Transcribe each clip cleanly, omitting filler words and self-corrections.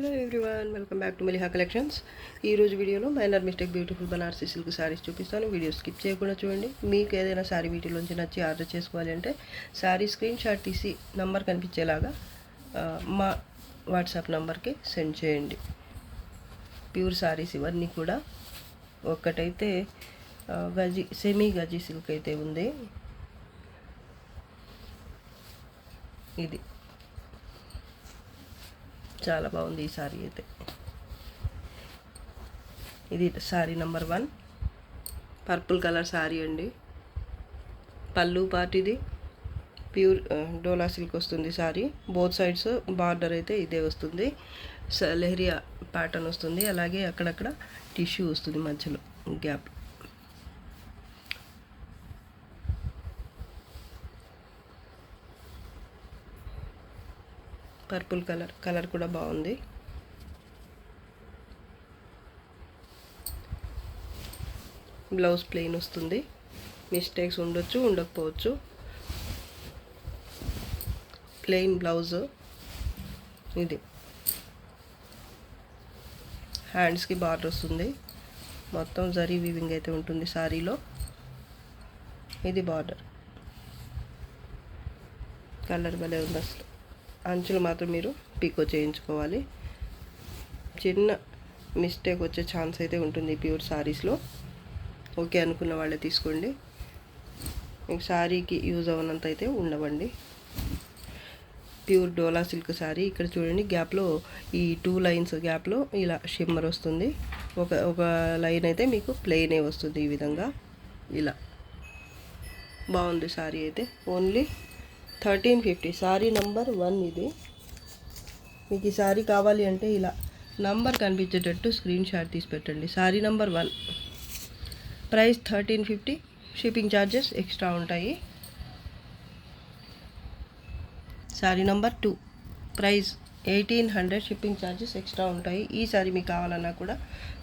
Hello everyone, welcome back to Maliha collections. ఈరోజు వీడియోలో minor mistake beautiful Banarasi silk saris చూపిస్తాను. Video skip చేయకుండా చూడండి. మీకు ఏదైనా శారీ వీటిలోంచి నచ్చి ఆర్డర్ చేసుకోవాలి అంటే శారీ స్క్రీన్ షాట్ తీసి నంబర్ కనిపించేలాగా మా వాట్సాప్ నంబర్కి సెండ్ చేయండి. ప్యూర్ శారీస్ ఇవన్నీ కూడా. ఒక్కటైతే గజీ సెమీ గజీ సిల్క్ అయితే ఉంది. ఇది చాలా బాగుంది ఈ సారీ అయితే. ఇది sorry number 1, purple colour sorry అండి. పళ్ళు పార్ట్ ఇది ప్యూర్ డోలా సిల్క్ వస్తుంది సారీ. బోత్ సైడ్స్ బార్డర్ అయితే ఇదే వస్తుంది. లెహరియా ప్యాటర్న్ వస్తుంది. అలాగే అక్కడక్కడ టిష్యూ వస్తుంది మధ్యలో గ్యాప్. పర్పుల్ కలర్ కూడా బాగుంది. బ్లౌజ్ ప్లెయిన్ వస్తుంది. మిస్టేక్స్ ఉండొచ్చు, ఉండకపోవచ్చు. Plain blouse. ఇది హ్యాండ్స్కి బార్డర్ వస్తుంది. మొత్తం జరీ వీవింగ్ అయితే ఉంటుంది సారీలో. ఇది బార్డర్. కలర్ భలే ఉంది అసలు. అంచులు మాత్రం మీరు పీకో చేయించుకోవాలి. చిన్న మిస్టేక్ వచ్చే ఛాన్స్ అయితే ఉంటుంది ప్యూర్ శారీస్లో. ఓకే అనుకున్న వాళ్ళే తీసుకోండి. మీకు శారీకి యూజ్ అవ్వనంత అయితే ఉండవండి. ప్యూర్ డోలా సిల్క్ శారీ. ఇక్కడ చూడండి, గ్యాప్లో ఈ 2 లైన్స్ గ్యాప్లో ఇలా షిమ్మర్ వస్తుంది. ఒక లైన్ అయితే మీకు ప్లెయినే వస్తుంది ఈ విధంగా. ఇలా బాగుంది శారీ అయితే. ఓన్లీ 1350. సారీ నంబర్ 1 ఇది. మీకు ఈ సారీ కావాలి అంటే ఇలా నంబర్ కనిపించేటట్టు స్క్రీన్ షాట్ తీసి పెట్టండి. Sari number 1, price 1350. Shipping charges extra ఉంటాయి. Sari number 2, price 1800. Shipping charges extra ఉంటాయి. ఈ సారీ మీకు కావాలన్నా కూడా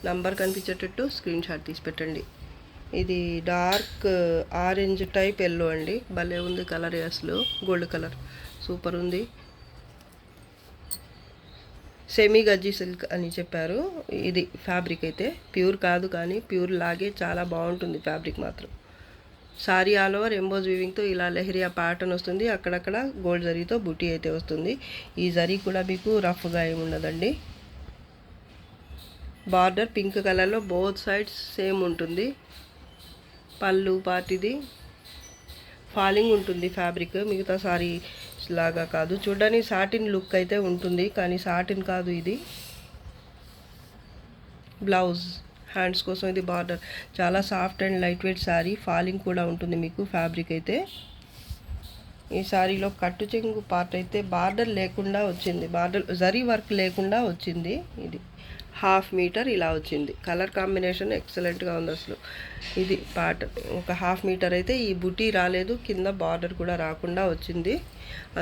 నంబర్ కనిపించేటట్టు స్క్రీన్ షాట్ తీసి పెట్టండి. ఇది డార్క్ ఆరెంజ్ టైప్ ఎల్లో అండి. భలే ఉంది కలర్ అసలు. గోల్డ్ కలర్ సూపర్ ఉంది. సెమీ గజ్జీ సిల్క్ అని చెప్పారు. ఇది ఫ్యాబ్రిక్ అయితే ప్యూర్ కాదు, కానీ ప్యూర్ లాగే చాలా బాగుంటుంది ఫ్యాబ్రిక్ మాత్రం. సారీ ఆల్ ఓవర్ ఎంబోజ్ వీవింగ్తో ఇలా లెహరియా ప్యాటర్న్ వస్తుంది. అక్కడక్కడ గోల్డ్ జరీతో బుటీ అయితే వస్తుంది. ఈ జరీ కూడా మీకు రఫ్గా ఏమి ఉండదండి. బార్డర్ పింక్ కలర్లో బోత్ సైడ్స్ సేమ్ ఉంటుంది. పళ్ళు పార్ట్ ఇది. ఫాలింగ్ ఉంటుంది ఫ్యాబ్రిక్. మిగతా సారీ లాగా కాదు. చూడడానికి సాటిన్ లుక్ అయితే ఉంటుంది, కానీ సాటిన్ కాదు ఇది. బ్లౌజ్ హ్యాండ్స్ కోసం ఇది బార్డర్. చాలా soft and light weight sari. Falling కూడా ఉంటుంది మీకు ఫ్యాబ్రిక్ అయితే. ఈ శారీలో కట్టు చెంగు పార్ట్ అయితే బార్డర్ లేకుండా వచ్చింది. బార్డర్ జరీ వర్క్ లేకుండా వచ్చింది. ఇది 1/2 మీటర్ ఇలా వచ్చింది. కలర్ కాంబినేషన్ ఎక్సలెంట్గా ఉంది అసలు. ఇది ప్యాటర్న్. ఒక 1/2 మీటర్ అయితే ఈ బుటీ రాలేదు. కింద బార్డర్ కూడా రాకుండా వచ్చింది.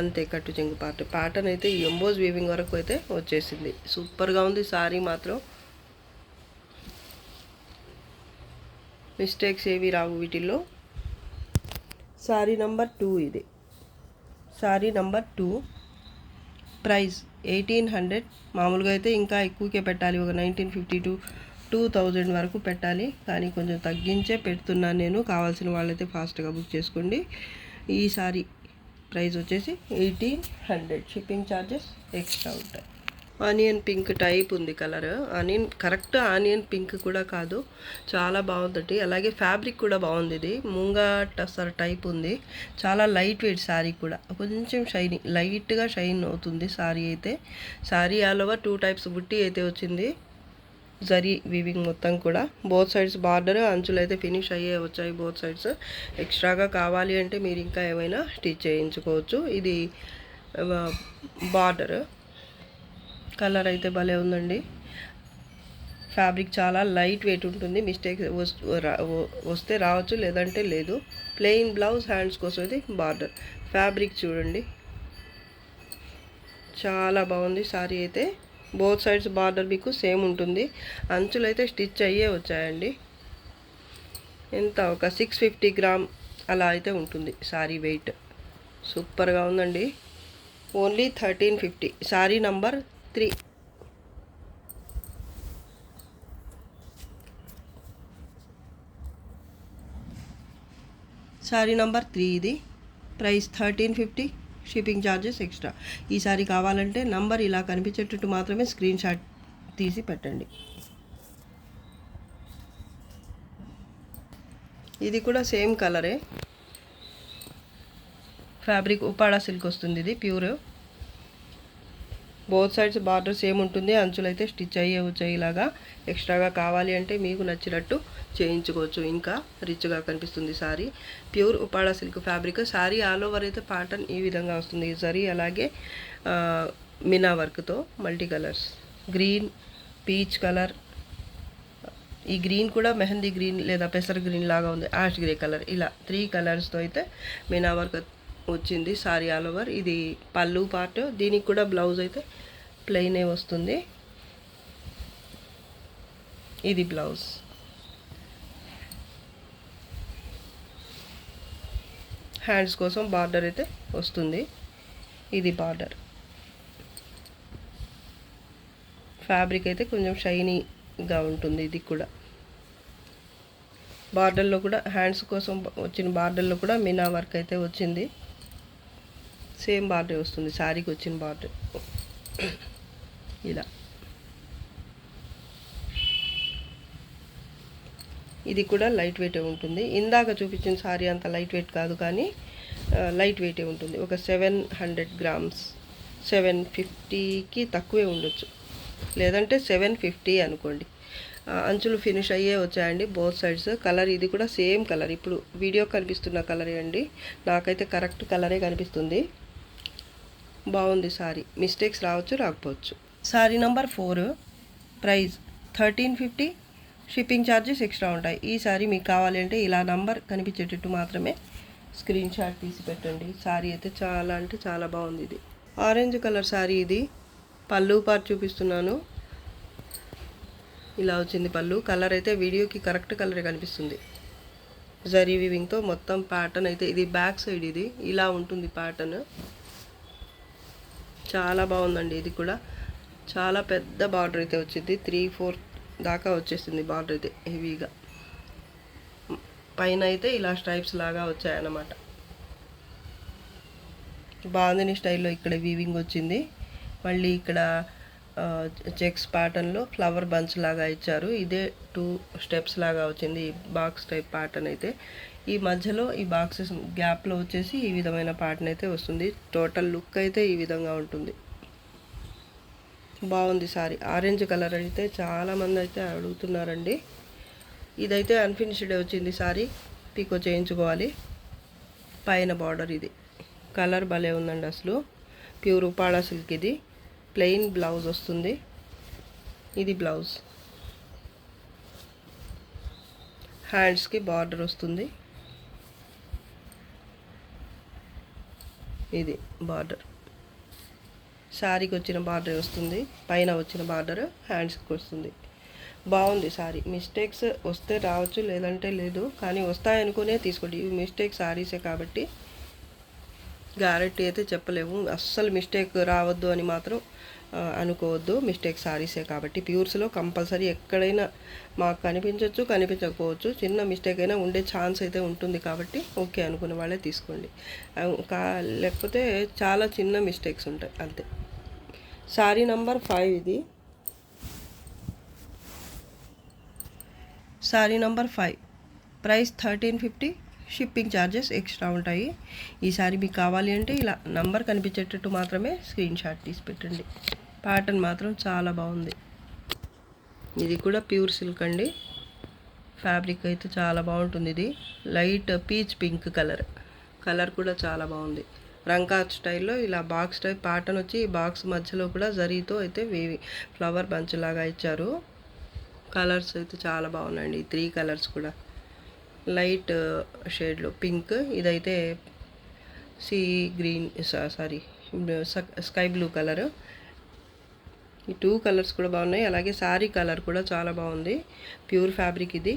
అంతే కట్టు చెంగు ప్యాటర్న్ అయితే ఈ ఎంబోజ్ వీవింగ్ వరకు అయితే వచ్చేసింది. సూపర్గా ఉంది సారీ మాత్రం. మిస్టేక్స్ ఏవి రావు వీటిల్లో. సారీ నంబర్ 2 ఇది. Sorry number 2, price 1800. మామూలుగా అయితే ఇంకా ఎక్కువకే పెట్టాలి. ఒక 1950 to 2000 వరకు పెట్టాలి, కానీ కొంచెం తగ్గించే పెడుతున్నాను నేను. కావాల్సిన వాళ్ళైతే ఫాస్ట్గా బుక్ చేసుకోండి. ఈ సారీ ప్రైస్ వచ్చేసి 1800. షిప్పింగ్ ఛార్జెస్ ఎక్స్ట్రా ఉంటాయి. ఆనియన్ పింక్ టైప్ ఉంది కలర్. కరెక్ట్ ఆనియన్ పింక్ కూడా కాదు, చాలా బాగుంది. అలాగే ఫ్యాబ్రిక్ కూడా బాగుంది. ఇది ముంగా టసర్ టైప్ ఉంది. చాలా లైట్ వెయిట్ శారీ కూడా. కొంచెం షైనింగ్, లైట్గా షైన్ అవుతుంది శారీ అయితే. శారీ ఆల్ ఓవర్ 2 టైప్స్ బుట్టి అయితే వచ్చింది. జరీ వీవింగ్ మొత్తం కూడా. బోత్ సైడ్స్ బార్డర్, అంచులు అయితే ఫినిష్ అయ్యే వచ్చాయి బోత్ సైడ్స్. ఎక్స్ట్రాగా కావాలి అంటే మీరు ఇంకా ఏమైనా స్టిచ్ చేయించుకోవచ్చు. ఇది బార్డర్. కలర్ అయితే భలే ఉందండి. ఫ్యాబ్రిక్ చాలా లైట్ వెయిట్ ఉంటుంది. మిస్టేక్ వస్తే రావచ్చు, లేదంటే లేదు. ప్లెయిన్ బ్లౌజ్, హ్యాండ్స్ కోసం ఇది బార్డర్. ఫ్యాబ్రిక్ చూడండి, చాలా బాగుంది సారీ అయితే. బోత్ సైడ్స్ బార్డర్ మీకు సేమ్ ఉంటుంది. అంచులు అయితే స్టిచ్ అయ్యే వచ్చాయండి. ఎంత ఒక 650 గ్రామ్ అలా అయితే ఉంటుంది సారీ వెయిట్. సూపర్గా ఉందండి. Only 1350. Sorry number 3. Sari number 3 ఇది. Price 1350, shipping charges extra. ఈ శారీ కావాలంటే నంబర్ ఇలా కనిపించేటట్టు మాత్రమే స్క్రీన్ షాట్ తీసి పెట్టండి. ఇది కూడా సేమ్ కలరే, ఫ్యాబ్రిక్ ఉప్పాడ సిల్క్ వస్తుంది. ఇది pure, both sides border same ఉంటుంది. అంచులు అయితే స్టిచ్ అయ్యే వచ్చేలాగా ఎక్స్ట్రాగా కావాలి అంటే మీకు నచ్చినట్టు చేయించుకోవచ్చు. ఇంకా రిచ్గా కనిపిస్తుంది sorry. Pure Uppada silk fabric. Sorry all over అయితే ప్యాటర్న్ ఈ విధంగా వస్తుంది. జరీ అలాగే మినా వర్క్తో multi colours, green, peach colour, ఈ గ్రీన్ కూడా మెహందీ గ్రీన్ లేదా పెసర్ గ్రీన్ లాగా ఉంది, యాష్ గ్రే కలర్, ఇలా 3 కలర్స్తో అయితే మినా వర్క్ వచ్చింది సారీ ఆల్ ఓవర్. ఇది పళ్ళు పార్ట్. దీనికి కూడా బ్లౌజ్ అయితే ప్లెయినే వస్తుంది. ఇది బ్లౌజ్. హ్యాండ్స్ కోసం బార్డర్ అయితే వస్తుంది. ఇది బార్డర్. ఫ్యాబ్రిక్ అయితే కొంచెం షైనీగా ఉంటుంది. ఇది కూడా బార్డర్లో కూడా హ్యాండ్స్ కోసం వచ్చిన బార్డర్లో కూడా మినా వర్క్ అయితే వచ్చింది. సేమ్ బార్డర్ వస్తుంది శారీకి వచ్చిన బార్డర్. ఇలా ఇది కూడా లైట్ వెయిటే ఉంటుంది. ఇందాక చూపించిన శారీ అంత లైట్ వెయిట్ కాదు, కానీ లైట్ వెయిటే ఉంటుంది. ఒక 700 గ్రామ్స్, 750కి తక్కువే ఉండొచ్చు, లేదంటే 750 అనుకోండి. అంచులు ఫినిష్ అయ్యే వచ్చాయండి బోత్ సైడ్స్. కలర్ ఇది కూడా సేమ్ కలర్, ఇప్పుడు వీడియో కనిపిస్తున్న కలరే అండి. నాకైతే కరెక్ట్ కలరే కనిపిస్తుంది. బాగుంది సారీ. మిస్టేక్స్ రావచ్చు, రాకపోవచ్చు. Sorry number 4, price 1350, shipping charges extra ఉంటాయి. ఈ సారీ మీకు కావాలి అంటే ఇలా నంబర్ కనిపించేటట్టు మాత్రమే స్క్రీన్ షాట్ తీసి పెట్టండి. సారీ అయితే చాలా అంటే చాలా బాగుంది. ఇది ఆరెంజ్ కలర్ సారీ. ఇది పళ్ళు పార్ట్ చూపిస్తున్నాను. ఇలా వచ్చింది పళ్ళు. కలర్ అయితే వీడియోకి కరెక్ట్ కలరే కనిపిస్తుంది. జరీ వీవింగ్తో మొత్తం ప్యాటర్న్ అయితే ఇది బ్యాక్ సైడ్. ఇది ఇలా ఉంటుంది ప్యాటర్న్. చాలా బాగుందండి. ఇది కూడా చాలా పెద్ద బార్డర్ అయితే వచ్చింది. 3-4 దాకా వచ్చేసింది బార్డర్ అయితే హెవీగా. పైన అయితే ఇలా స్ట్రైప్స్ లాగా వచ్చాయన్నమాట. బాందిని స్టైల్లో ఇక్కడ వీవింగ్ వచ్చింది. మళ్ళీ ఇక్కడ చెక్స్ ప్యాటర్న్లో ఫ్లవర్ బంచ్ లాగా ఇచ్చారు. ఇదే 2 స్టెప్స్ లాగా వచ్చింది ఈ బాక్స్ టైప్ ప్యాటర్న్ అయితే. ఈ మధ్యలో ఈ బాక్సెస్ గ్యాప్లో వచ్చేసి ఈ విధమైన ప్యాటర్న్ అయితే వస్తుంది. టోటల్ లుక్ అయితే ఈ విధంగా ఉంటుంది. బాగుంది సారీ. ఆరెంజ్ కలర్ అయితే చాలామంది అయితే అడుగుతున్నారండి. ఇదైతే అన్ఫినిష్డ్ వచ్చింది సారీ, పీకో చేయించుకోవాలి. పైన బార్డర్ ఇది. కలర్ భలే ఉందండి అసలు. Pure Uppada silk. ఇది ప్లెయిన్ బ్లౌజ్ వస్తుంది. ఇది బ్లౌజ్. హ్యాండ్స్కి బార్డర్ వస్తుంది. ఇది బార్డర్. శారీకి వచ్చిన బార్డర్ వస్తుంది. పైన వచ్చిన బార్డర్ హ్యాండ్స్కి వస్తుంది. బాగుంది సారీ. మిస్టేక్స్ వస్తే రావచ్చు, లేదంటే లేదు, కానీ వస్తాయనుకునే తీసుకోండి. ఇవి మిస్టేక్ సారీసే కాబట్టి గ్యారెంటీ అయితే చెప్పలేము. అస్సలు మిస్టేక్ రావద్దు అని మాత్రం అనుకోవద్దు. మిస్టేక్ సారీసే కాబట్టి ప్యూర్స్లో కంపల్సరీ ఎక్కడైనా మాకు కనిపించవచ్చు, కనిపించకపోవచ్చు. చిన్న మిస్టేక్ అయినా ఉండే ఛాన్స్ అయితే ఉంటుంది కాబట్టి ఓకే అనుకునే వాళ్ళే తీసుకోండి. లేకపోతే చాలా చిన్న మిస్టేక్స్ ఉంటాయి అంతే. సారీ నంబర్ 5 ఇది. Sorry number 5, price 1350, shipping charges extra ఉంటాయి. ఈ సారీ మీకు కావాలి అంటే ఇలా నంబర్ కనిపించేటట్టు మాత్రమే స్క్రీన్ షాట్ తీసి పెట్టండి. ప్యాటర్న్ మాత్రం చాలా బాగుంది. ఇది కూడా ప్యూర్ సిల్క్ అండి. ఫ్యాబ్రిక్ అయితే చాలా బాగుంటుంది. ఇది లైట్ పీచ్ పింక్ కలర్ కూడా చాలా బాగుంది. రంకాట్ స్టైల్లో ఇలా బాక్స్ టైప్ ప్యాటర్న్ వచ్చి ఈ బాక్స్ మధ్యలో కూడా జరీతో అయితే ఫ్లవర్ బంచ్ లాగా ఇచ్చారు. కలర్స్ అయితే చాలా బాగున్నాయండి. 3 కలర్స్ కూడా లైట్ షేడ్లో పింక్. ఇదైతే sea green, sky blue colour. ఈ 2 కలర్స్ కూడా బాగున్నాయి. అలాగే శారీ కలర్ కూడా చాలా బాగుంది. Pure fabric. ఇది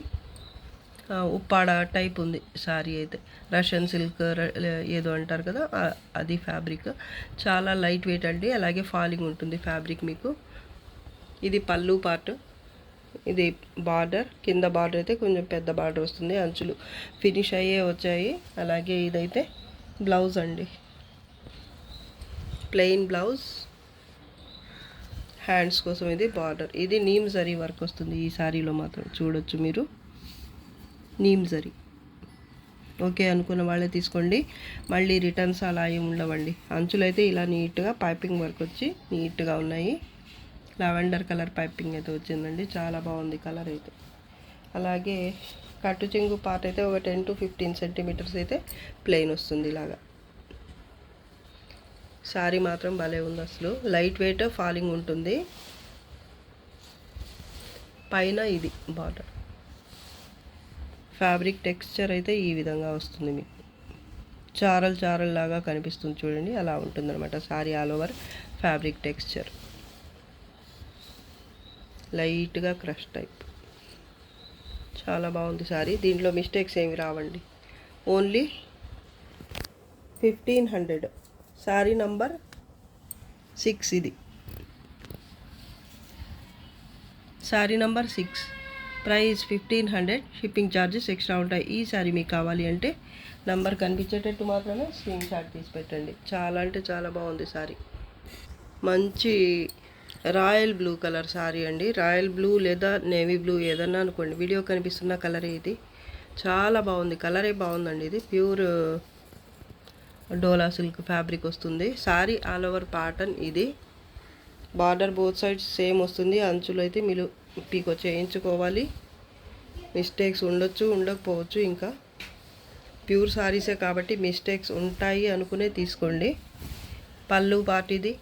ఉప్పాడ టైప్ ఉంది శారీ అయితే. రష్యన్ సిల్క్ ఏదో అంటారు కదా, అది ఫ్యాబ్రిక్. చాలా లైట్ వెయిట్ అండి. అలాగే ఫాలింగ్ ఉంటుంది ఫ్యాబ్రిక్ మీకు. ఇది పళ్ళు పార్ట్. ఇది బార్డర్, కింద బార్డర్ అయితే కొంచెం పెద్ద బార్డర్ వస్తుంది, అంచులు ఫినిష్ అయ్యే వచ్చాయి. అలాగే ఇదైతే బ్లౌజ్ అండి, ప్లెయిన్ బ్లౌజ్, హ్యాండ్స్ కోసం ఇది బార్డర్. ఇది నీమ్ జరీ వర్క్ వస్తుంది ఈ శారీలో మాత్రం, చూడొచ్చు మీరు, నీమ్ జరీ. ఓకే అనుకున్న వాళ్ళే తీసుకోండి, మళ్ళీ రిటర్న్స్ అలా ఏమి ఉండవండి. అంచులు అయితే ఇలా నీట్గా పైపింగ్ వర్క్ వచ్చి నీట్గా ఉన్నాయి. లావెండర్ కలర్ పైపింగ్ అయితే వచ్చిందండి, చాలా బాగుంది కలర్ అయితే. అలాగే కట్టు చెంగు పార్ట్ అయితే ఒక 10 to 15 సెంటీమీటర్స్ అయితే ప్లెయిన్ వస్తుంది ఇలాగా. శారీ మాత్రం భలే ఉంది అసలు, లైట్ వెయిట్ ఫాలింగ్ ఉంటుంది. పైన ఇది బార్డర్, ఫ్యాబ్రిక్ టెక్స్చర్ అయితే ఈ విధంగా వస్తుంది, మీకు చారల్ చారల్ లాగా కనిపిస్తుంది చూడండి, అలా ఉంటుందన్నమాట sari all over fabric texture. లైట్గా క్రష్ టైప్, చాలా బాగుంది శారీ. దీంట్లో మిస్టేక్స్ ఏమి రావండి. ఓన్లీ 1500. శారీ నంబర్ 6 ఇది, sari number 6, price 1500, shipping charges extra ఉంటాయి. ఈ శారీ మీకు కావాలి అంటే నంబర్ కనిపించేటట్టు మాత్రమే స్క్రీన్ షాట్ తీసి పెట్టండి. చాలా అంటే చాలా బాగుంది శారీ. మంచి రాయల్ బ్లూ కలర్ శారీ అండి, రాయల్ బ్లూ లేదా నేవీ బ్లూ ఏదన్నా అనుకోండి, వీడియో కనిపిస్తున్న కలరే ఇది. చాలా బాగుంది, కలరే బాగుందండి. ఇది ప్యూర్ డోలా సిల్క్ ఫ్యాబ్రిక్ వస్తుంది. శారీ ఆల్ ఓవర్ ప్యాటర్న్ ఇది. బార్డర్ బోత్ సైడ్స్ సేమ్ వస్తుంది. అంచులు అయితే మీరు పీకో చేయించుకోవాలి. మిస్టేక్స్ ఉండొచ్చు, ఉండకపోవచ్చు. ఇంకా ప్యూర్ శారీసే కాబట్టి మిస్టేక్స్ ఉంటాయి అనుకునే తీసుకోండి. పళ్ళు పార్ట్ ఇది.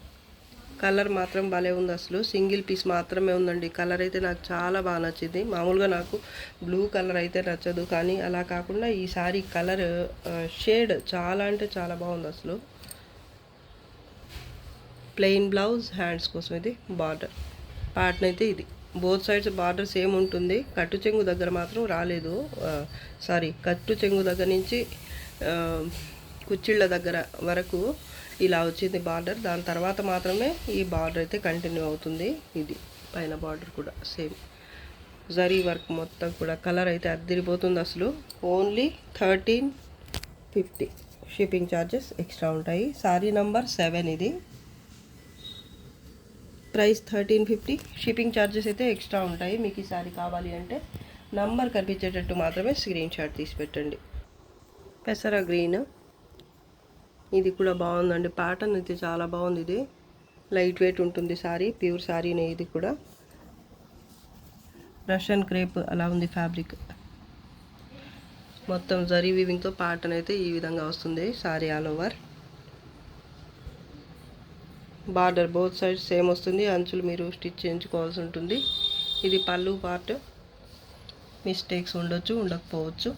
కలర్ మాత్రం భలే ఉంది అసలు, సింగిల్ పీస్ మాత్రమే ఉందండి. కలర్ అయితే నాకు చాలా బాగా నచ్చింది. మామూలుగా నాకు బ్లూ కలర్ అయితే నచ్చదు, కానీ అలా కాకుండా ఈ శారీ కలర్ షేడ్ చాలా అంటే చాలా బాగుంది అసలు. ప్లెయిన్ బ్లౌజ్, హ్యాండ్స్ కోసం ఇది బార్డర్ ప్యాటర్న్ అయితే ఇది. బోత్ సైడ్స్ బార్డర్ సేమ్ ఉంటుంది. కట్టు చెంగు దగ్గర మాత్రం రాలేదు, కట్టు చెంగు దగ్గర నుంచి కుచ్చిళ్ళ దగ్గర వరకు ఇలా వచ్చింది బార్డర్. దాని తర్వాత మాత్రమే ఈ బార్డర్ అయితే కంటిన్యూ అవుతుంది. ఇది పైన బార్డర్ కూడా సేమ్ జరీ వర్క్ మొత్తం కూడా. కలర్ అయితే అద్దరిపోతుంది అసలు. ఓన్లీ 1350, షిప్పింగ్ ఛార్జెస్ ఎక్స్ట్రా ఉంటాయి. శారీ నంబర్ 7 ఇది, ప్రైస్ 1350, షిప్పింగ్ ఛార్జెస్ అయితే ఎక్స్ట్రా ఉంటాయి. మీకు ఈ శారీ కావాలి అంటే నంబర్ కనిపించేటట్టు మాత్రమే స్క్రీన్ షాట్ తీసి పెట్టండి. పెసర గ్రీన్, ఇది కూడా బాగుందండి. ప్యాటర్న్ అయితే చాలా బాగుంది. ఇది లైట్ వెయిట్ ఉంటుంది శారీ, ప్యూర్ శారీనే. ఇది కూడా రష్యన్ క్రేప్ అలా ఉంది ఫ్యాబ్రిక్. మొత్తం జరీ వీవింగ్తో ప్యాటర్న్ అయితే ఈ విధంగా వస్తుంది sari all over. Border both sides same వస్తుంది. అంచులు మీరు స్టిచ్ చేయించుకోవాల్సి ఉంటుంది. ఇది పళ్ళు పార్ట్. మిస్టేక్స్ ఉండొచ్చు, ఉండకపోవచ్చు.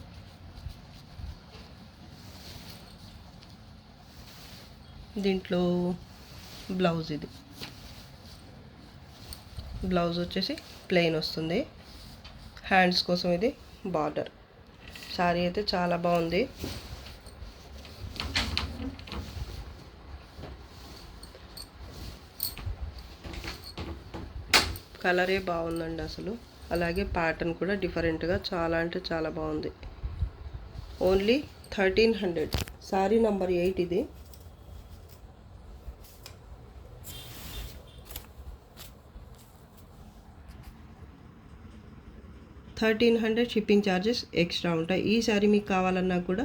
దీంట్లో బ్లౌజ్, ఇది బ్లౌజ్ వచ్చేసి ప్లెయిన్ వస్తుంది. హ్యాండ్స్ కోసం ఇది బార్డర్. శారీ అయితే చాలా బాగుంది. కలరే బాగుందండి అసలు. అలాగే ప్యాటర్న్ కూడా డిఫరెంట్గా చాలా అంటే చాలా బాగుంది. ఓన్లీ 1300, శారీ నంబర్ 8 ఇది. $1300, షిప్పింగ్ ఛార్జెస్ ఎక్స్ట్రా ఉంటాయి. ఈ శారీ మీకు కావాలన్నా కూడా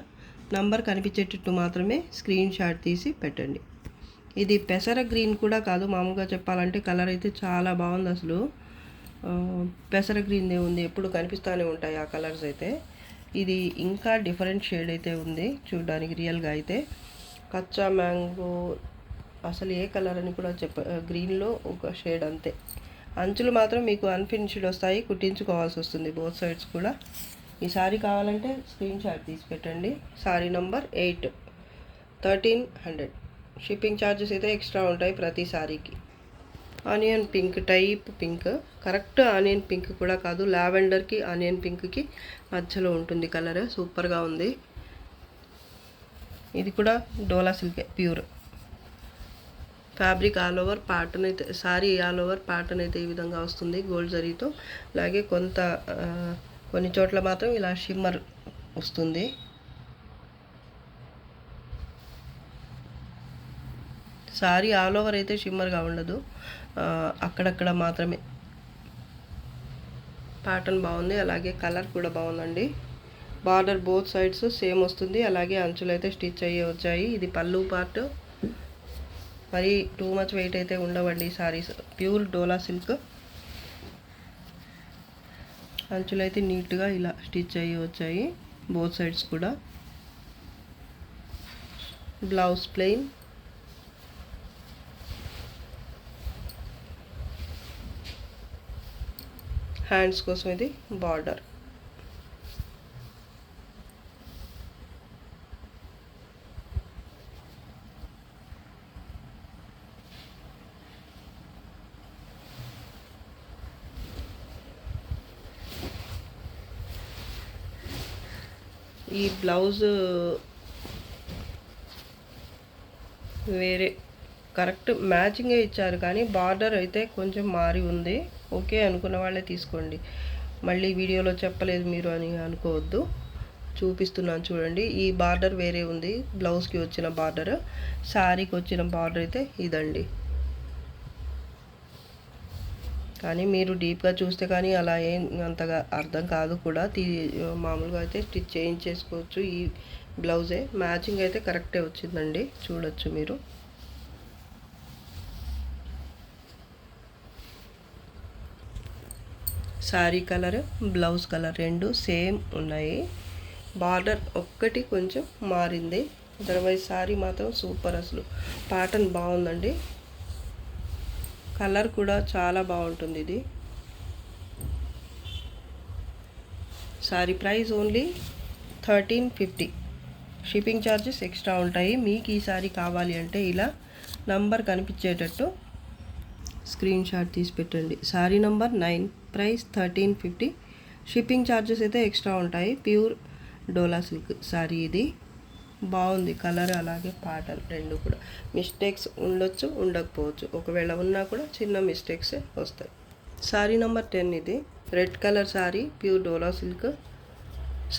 నంబర్ కనిపించేటట్టు మాత్రమే స్క్రీన్ షాట్ తీసి పెట్టండి. ఇది పెసర గ్రీన్ కూడా కాదు, మామూలుగా చెప్పాలంటే కలర్ అయితే చాలా బాగుంది అసలు. పెసర గ్రీన్దే ఉంది, ఎప్పుడు కనిపిస్తూనే ఉంటాయి ఆ కలర్స్ అయితే. ఇది ఇంకా డిఫరెంట్ షేడ్ అయితే ఉంది చూడడానికి రియల్గా అయితే. కచ్చా మ్యాంగో అసలు ఏ కలర్ అని కూడా గ్రీన్లో ఒక షేడ్ అంతే. అంచులు మాత్రం మీకు అన్ఫినిష్డ్ వస్తాయి, కుట్టించుకోవాల్సి వస్తుంది బోత్ సైడ్స్ కూడా. ఈ శారీ కావాలంటే స్క్రీన్ షాట్ తీసి పెట్టండి. శారీ నంబర్ 8, 1300, షిప్పింగ్ ఛార్జెస్ అయితే ఎక్స్ట్రా ఉంటాయి ప్రతి శారీకి. Onion pink type pink, correct onion pink కూడా కాదు, లావెండర్కి ఆనియన్ పింక్కి మధ్యలో ఉంటుంది కలర్. సూపర్గా ఉంది. ఇది కూడా డోలా సిల్కే pure fabric all over pattern అయితే, సారీ ఆల్ ఓవర్ ప్యాటర్న్ అయితే ఈ విధంగా వస్తుంది గోల్డ్ జరీతో. అలాగే కొన్ని చోట్ల మాత్రం ఇలా షిమ్మర్ వస్తుంది. సారీ ఆల్ ఓవర్ అయితే షిమ్మర్గా ఉండదు, అక్కడక్కడ మాత్రమే. ప్యాటర్న్ బాగుంది, అలాగే కలర్ కూడా బాగుందండి. బార్డర్ బోత్ సైడ్స్ సేమ్ వస్తుంది, అలాగే అంచులు అయితే స్టిచ్ అయ్యి వచ్చాయి. ఇది పళ్ళు పార్ట్. మరి టూ మచ్ వెయిట్ అయితే ఉండవండి సారీస్. ప్యూర్ డోలా సిల్క్. అంచులు అయితే నీట్గా ఇలా స్టిచ్ అయ్యి వచ్చాయి బోత్ సైడ్స్ కూడా. Blouse plain. హ్యాండ్స్ కోసం ఇది బార్డర్. ఈ బ్లౌజ్ వేరే కరెక్ట్ మ్యాచింగే ఇచ్చారు, కానీ బార్డర్ అయితే కొంచెం మారి ఉంది. ఓకే అనుకున్న వాళ్ళే తీసుకోండి, మళ్ళీ వీడియోలో చెప్పలేదు మీరు అని అనుకోవద్దు. చూపిస్తున్నాను చూడండి. ఈ బార్డర్ వేరే ఉంది, బ్లౌజ్కి వచ్చిన బార్డర్. శారీకి వచ్చిన బార్డర్ అయితే ఇదండి. కానీ మీరు డీప్గా చూస్తే కానీ అలా ఏం అంతగా అర్థం కాదు కూడా. మామూలుగా అయితే స్టిచ్ చేయించేసుకోవచ్చు. ఈ బ్లౌజే మ్యాచింగ్ అయితే కరెక్టే వచ్చిందండి, చూడొచ్చు మీరు. శారీ కలర్, బ్లౌజ్ కలర్ రెండు సేమ్ ఉన్నాయి. బార్డర్ ఒక్కటి కొంచెం మారింది, అదర్వైజ్ శారీ మాత్రం సూపర్. అసలు ప్యాటర్న్ బాగుందండి, కలర్ కూడా చాలా బాగుంటుంది ఇది. Sorry price only 1350. Shipping charges extra ఉంటాయి. మీకు ఈ సారీ కావాలి అంటే ఇలా నంబర్ కనిపించేటట్టు స్క్రీన్ షాట్ తీసి పెట్టండి. Sari number 9, price 1350. Shipping charges అయితే ఎక్స్ట్రా ఉంటాయి. ప్యూర్ డోలా సిల్క్ సారీ ఇది. బాగుంది కలర్, అలాగే ప్యాటర్న్ రెండు కూడా. మిస్టేక్స్ ఉండొచ్చు, ఉండకపోవచ్చు. ఒకవేళ ఉన్నా కూడా చిన్న మిస్టేక్సే వస్తాయి. సారీ నెంబర్ 10 ఇది. రెడ్ కలర్ సారీ, ప్యూర్ డోలా సిల్క్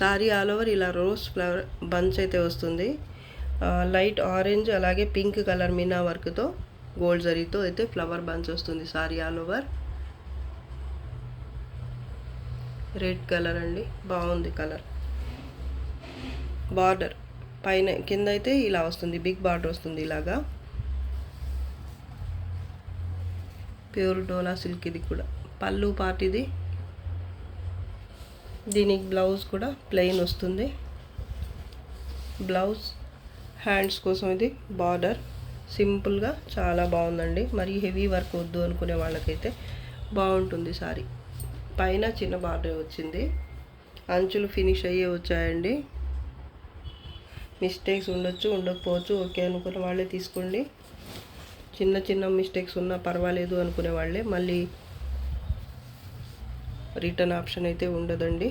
సారీ. ఆల్ ఓవర్ ఇలా రోజ్ ఫ్లవర్ బంచ్ అయితే వస్తుంది. లైట్ ఆరెంజ్ అలాగే పింక్ కలర్ మీనా వర్క్తో గోల్డ్ జరీతో అయితే ఫ్లవర్ బంచ్ వస్తుంది sorry all over. Red colour అండి, బాగుంది కలర్. బార్డర్ పైన కింద అయితే ఇలా వస్తుంది, బిగ్ బార్డర్ వస్తుంది ఇలాగా. ప్యూర్ డోలా సిల్క్ ఇది కూడా. పళ్ళు పార్ట్ ఇది. దీనికి బ్లౌజ్ కూడా ప్లెయిన్ వస్తుంది. బ్లౌజ్ హ్యాండ్స్ కోసం ఇది బార్డర్. సింపుల్గా చాలా బాగుందండి. మరి హెవీ వర్క్ వద్దు అనుకునే వాళ్ళకైతే బాగుంటుంది సారీ. పైన చిన్న బార్డర్ వచ్చింది, అంచులు ఫినిష్ అయ్యే వచ్చాయండి. మిస్టేక్స్ ఉండొచ్చు, ఉండకపోవచ్చు. ఓకే అనుకున్న వాళ్ళే తీసుకోండి. చిన్న చిన్న మిస్టేక్స్ ఉన్నా పర్వాలేదు అనుకునే వాళ్ళే. మళ్ళీ రిటర్న్ ఆప్షన్ అయితే ఉండదండి.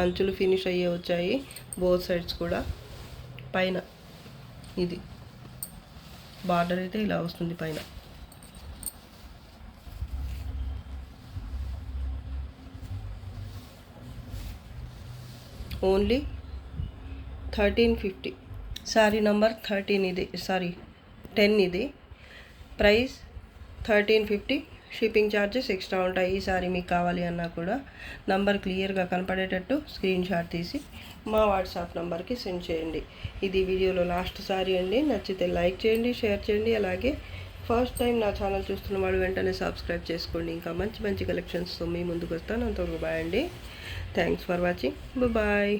అంచులు ఫినిష్ అయ్యే వచ్చాయి బోత్ సైడ్స్ కూడా. పైన ఇది బార్డర్ అయితే ఇలా వస్తుంది పైన. ఓన్లీ 1350. సారీ నంబర్ 13 ఇది, సారీ 10 ఇది. ప్రైస్ 1350. షిప్పింగ్ ఛార్జెస్ ఎక్స్ట్రా ఉంటాయి. ఈ సారీ మీకు కావాలి అన్నా కూడా నంబర్ క్లియర్గా కనపడేటట్టు స్క్రీన్ షాట్ తీసి మా వాట్సాప్ నంబర్కి సెండ్ చేయండి. ఇది వీడియోలో లాస్ట్ సారీ అండి. నచ్చితే లైక్ చేయండి, షేర్ చేయండి. అలాగే ఫస్ట్ టైం నా ఛానల్ చూస్తున్న వాళ్ళు వెంటనే సబ్స్క్రైబ్ చేసుకోండి. ఇంకా మంచి మంచి కలెక్షన్స్తో మీ ముందుకు వస్తాను. అంతవరకు బాయ్ అండి. Thanks for watching. బాయ్.